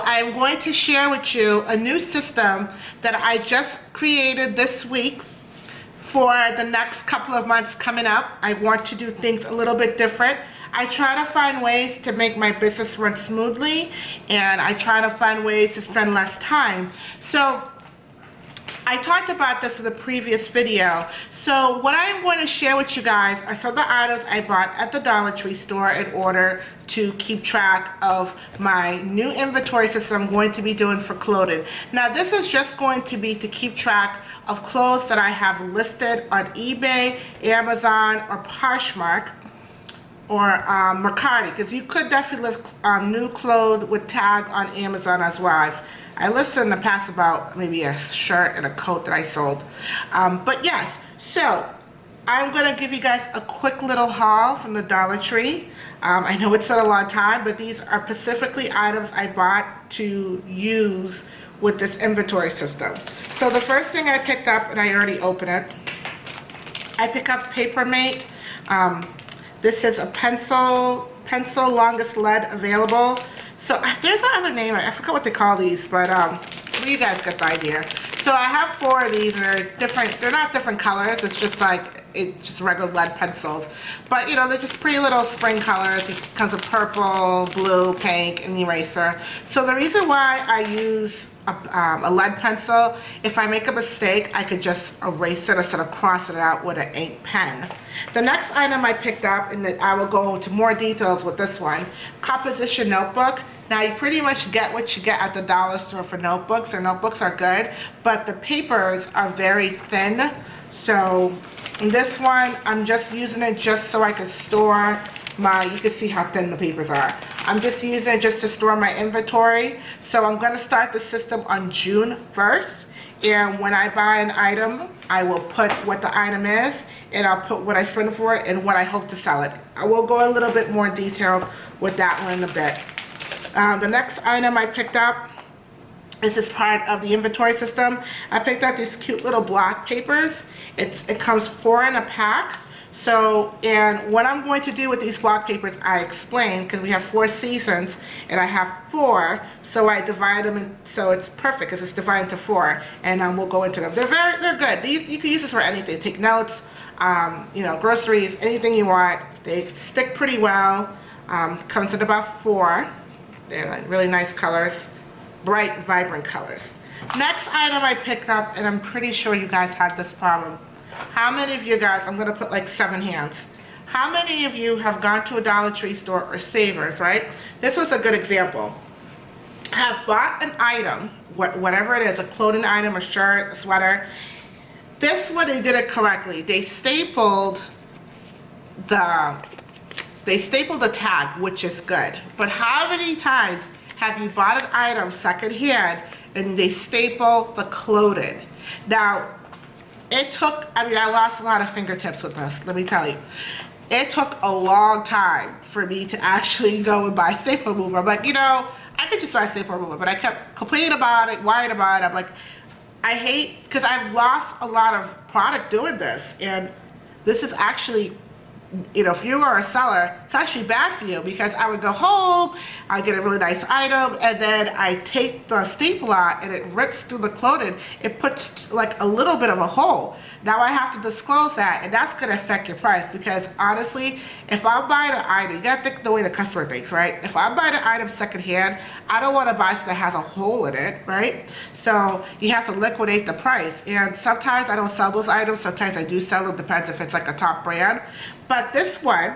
I am going to share with you a new system that I just created this week for the next couple of months coming up. I want to do things a little bit different. I try to find ways to make my business run smoothly, and I try to find ways to spend less time. So I talked about this in the previous video. So what I am going to share with you guys are some of the items I bought at the Dollar Tree store in order to keep track of my new inventory system I'm going to be doing for clothing. Now this is just going to be to keep track of clothes that I have listed on eBay, Amazon, or Poshmark, or Mercari, because you could definitely list new clothes with tag on Amazon as well. I listed in the past about maybe a shirt and a coat that I sold. But yes, so I'm going to give you guys a quick little haul from the Dollar Tree. I know it's been a long time, but these are specifically items I bought to use with this inventory system. So the first thing I picked up, and I already opened it, I picked up Papermate. This is a pencil longest lead available. So there's another name, I forgot what they call these, but you guys get the idea. So I have 4 of these, and they're different. They're not different colors. It's just just regular lead pencils. But you know, they're just pretty little spring colors. It comes with purple, blue, pink, and eraser. So the reason why I use a lead pencil, if I make a mistake, I could just erase it instead of crossing it out with an ink pen. The next item I picked up, and that I will go into more details with this one, composition notebook. Now you pretty much get what you get at the dollar store for notebooks. Their notebooks are good, but the papers are very thin. So this one, I'm just using it just so I could store you can see how thin the papers are. I'm just using it just to store my inventory. So I'm going to start the system on June 1st. And when I buy an item, I will put what the item is, and I'll put what I spend for it and what I hope to sell it. I will go a little bit more detailed with that one in a bit. The next item I picked up, this is part of the inventory system. I picked up these cute little block papers. It comes 4 in a pack. So, and what I'm going to do with these block papers, I explained, because we have 4 seasons and I have 4, so I divide them in, so it's perfect because it's divided into 4, and we'll go into them. They're good. These, you can use this for anything. Take notes, you know, groceries, anything you want. They stick pretty well. Comes in about 4. They're like really nice colors, bright, vibrant colors. Next item I picked up, and I'm pretty sure you guys had this problem. How many of you guys, I'm going to put like 7 hands. How many of you have gone to a Dollar Tree store or Savers, right? This was a good example. Have bought an item, whatever it is, a clothing item, a shirt, a sweater. This one, they did it correctly. They stapled the tag, which is good. But how many times have you bought an item secondhand and they staple the clothing? Now, it took, I lost a lot of fingertips with this, let me tell you. It took a long time for me to actually go and buy a staple remover. I'm like, you know, I could just buy a staple remover, but I kept complaining about it, worried about it. I'm like, I hate, because I've lost a lot of product doing this, and this is actually, you know, if you are a seller, it's actually bad for you, because I would go home, I get a really nice item, and then I take the staple out and it rips through the clothing. It puts like a little bit of a hole. Now I have to disclose that, and that's going to affect your price, because honestly, if I'm buying an item, you got to think the way the customer thinks, right? If I'm buying an item secondhand, I don't want to buy something that has a hole in it, right? So you have to liquidate the price, and sometimes I don't sell those items, sometimes I do sell them, depends if it's like a top brand. But this one,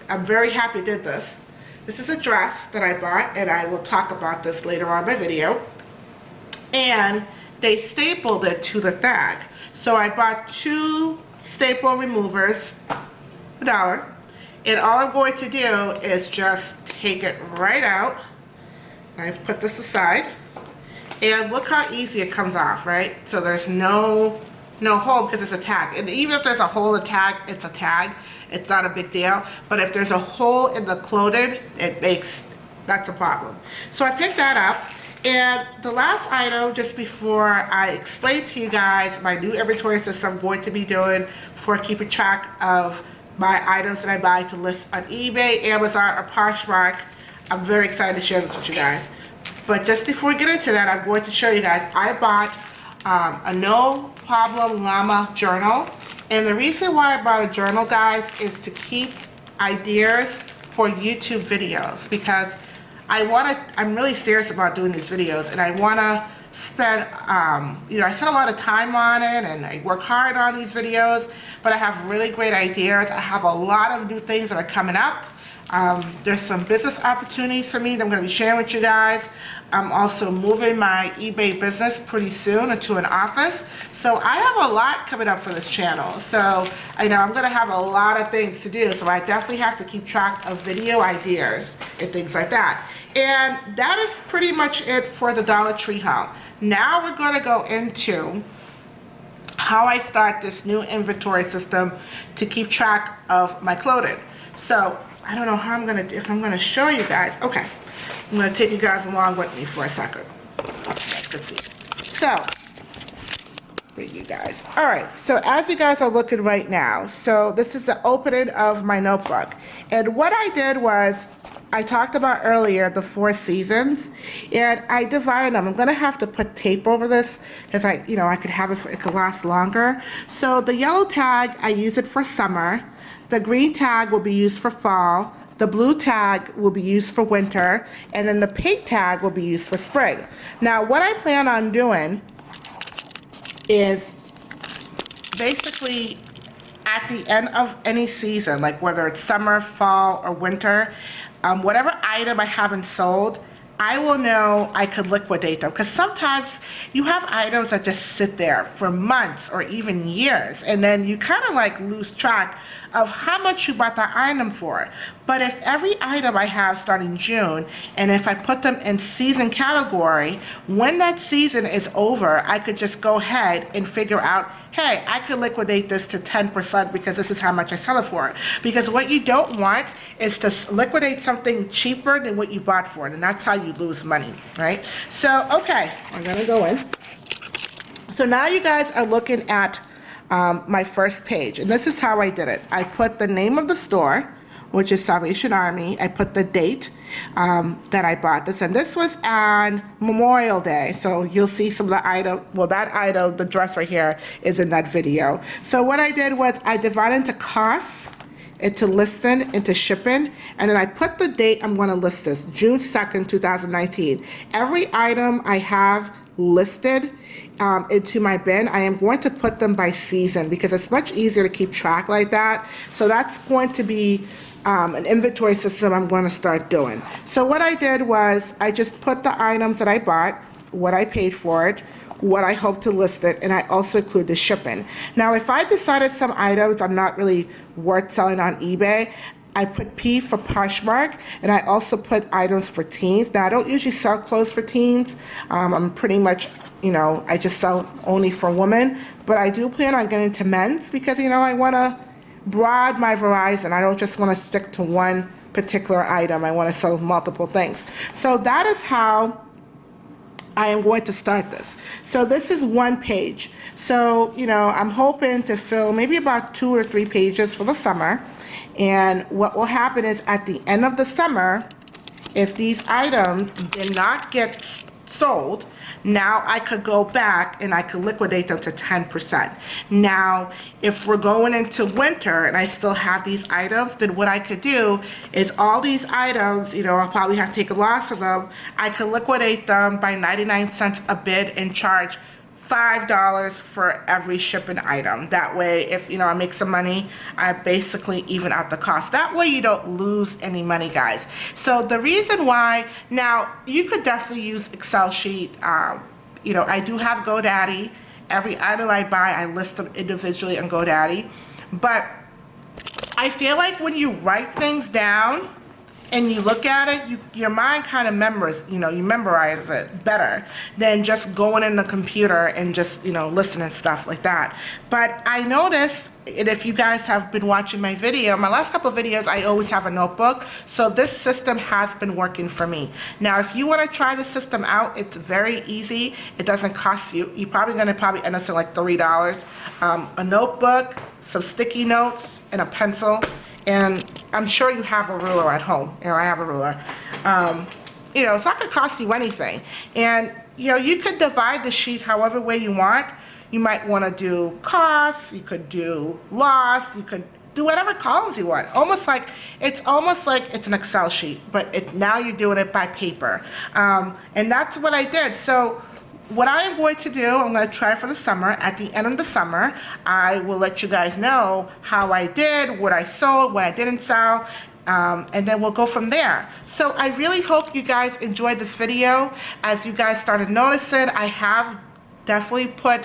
I'm very happy I did this. This is a dress that I bought, and I will talk about this later on in my video. And they stapled it to the tag. So I bought 2 staple removers, $1. And all I'm going to do is just take it right out. I put this aside. And look how easy it comes off, right? So there's no hole because it's a tag. And even if there's a hole in the tag, it's a tag. It's not a big deal. But if there's a hole in the clothing, that's a problem. So I picked that up. And the last item, just before I explain to you guys my new inventory system I'm going to be doing for keeping track of my items that I buy to list on eBay, Amazon, or Poshmark, I'm very excited to share this with you guys. But just before we get into that, I'm going to show you guys, I bought a No Problem Llama journal. And the reason why I bought a journal, guys, is to keep ideas for YouTube videos, because I'm really serious about doing these videos, and I want to spend, I spend a lot of time on it, and I work hard on these videos, but I have really great ideas. I have a lot of new things that are coming up. There's some business opportunities for me that I'm going to be sharing with you guys. I'm also moving my eBay business pretty soon into an office. So I have a lot coming up for this channel. So I know I'm going to have a lot of things to do. So I definitely have to keep track of video ideas and things like that. And that is pretty much it for the Dollar Tree haul. Now we're going to go into how I start this new inventory system to keep track of my clothing. So I don't know how I'm going to, if I'm going to show you guys. Okay. I'm going to take you guys along with me for a second. Let's see. So, bring you guys. All right. So as you guys are looking right now, so this is the opening of my notebook. And what I did was, I talked about earlier the 4 seasons, and I divided them. I'm going to have to put tape over this because I could have it, it could last longer. So the yellow tag, I use it for summer. The green tag will be used for fall. The blue tag will be used for winter, and then the pink tag will be used for spring. Now, what I plan on doing is basically at the end of any season, like whether it's summer, fall, or winter, whatever item I haven't sold, I will know I could liquidate them, because sometimes you have items that just sit there for months or even years, and then you kind of like lose track of how much you bought that item for. But if every item I have starting June, and if I put them in season category, when that season is over, I could just go ahead and figure out, hey, I could liquidate this to 10% because this is how much I sell it for. Because what you don't want is to liquidate something cheaper than what you bought for it, and that's how you lose money, right? So, okay, I'm gonna go in. So now you guys are looking at my first page, and this is how I did it. I put the name of the store, which is Salvation Army. I put the date that I bought this, and this was on Memorial Day. So you'll see some of the item, well, that item, the dress right here, is in that video. So what I did was I divided into costs, into listing, into shipping, and then I put the date I'm gonna list this, June 2nd, 2019. Every item I have listed into my bin, I am going to put them by season because it's much easier to keep track like that. So that's going to be an inventory system I'm going to start doing. So what I did was I just put the items that I bought, what I paid for it, what I hope to list it, and I also include the shipping. Now, if I decided some items are not really worth selling on eBay, I put P for Poshmark, and I also put items for teens. Now, I don't usually sell clothes for teens. I'm pretty much, I just sell only for women, but I do plan on getting to men's because, I want to broaden my horizon. I don't just want to stick to one particular item. I want to sell multiple things. So that is how I am going to start this. So this is one page. So, I'm hoping to fill maybe about 2 or 3 pages for the summer. And what will happen is at the end of the summer, if these items did not get sold, now I could go back and I could liquidate them to 10%. Now, if we're going into winter and I still have these items, then what I could do is all these items, I'll probably have to take a loss of them. I could liquidate them by 99 cents a bid and charge $5 for every shipping item. That way, if I make some money, I basically even out the cost. That way you don't lose any money, guys. So the reason why, now you could definitely use Excel sheet. I do have GoDaddy. Every item I buy, I list them individually on GoDaddy. But I feel like when you write things down and you look at it, your mind kind of you memorize it better than just going in the computer and just, listening stuff like that. But I noticed, and if you guys have been watching my last couple of videos, I always have a notebook. So this system has been working for me. Now, if you want to try the system out, it's very easy. It doesn't cost you. You're probably going to end up with like $3. A notebook, some sticky notes, and a pencil. And I'm sure you have a ruler at home. I have a ruler. you know, it's not going to cost you anything. And, you know, you could divide the sheet however way you want. You might want to do costs, you could do loss, you could do whatever columns you want. It's almost like it's an Excel sheet, but now you're doing it by paper. And that's what I did. So what I am going to do, I'm going to try for the summer. At the end of the summer, I will let you guys know how I did, what I sold, what I didn't sell, and then we'll go from there. So I really hope you guys enjoyed this video. As you guys started noticing, I have definitely put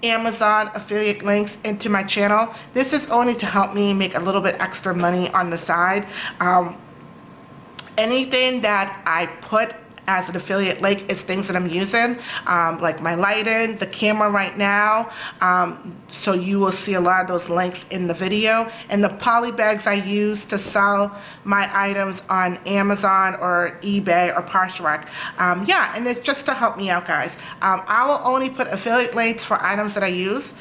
Amazon affiliate links into my channel. This is only to help me make a little bit extra money on the side. Anything that I put as an affiliate link is things that I'm using, like my lighting, the camera right now. So you will see a lot of those links in the video, and the poly bags I use to sell my items on Amazon or eBay or Parshrak. Yeah, and it's just to help me out, guys. I will only put affiliate links for items that I use,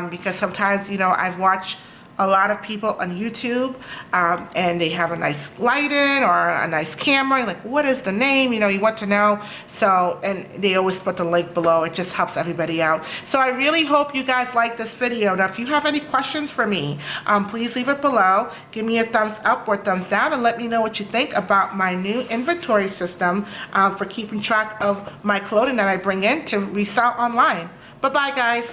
because sometimes, you know, I've watched a lot of people on YouTube, and they have a nice lighting or a nice camera. Like, what is the name? You know, you want to know. So, and they always put the link below. It just helps everybody out. So I really hope you guys like this video. Now, if you have any questions for me, please leave it below. Give me a thumbs up or thumbs down, and let me know what you think about my new inventory system for keeping track of my clothing that I bring in to resell online. Bye-bye, guys.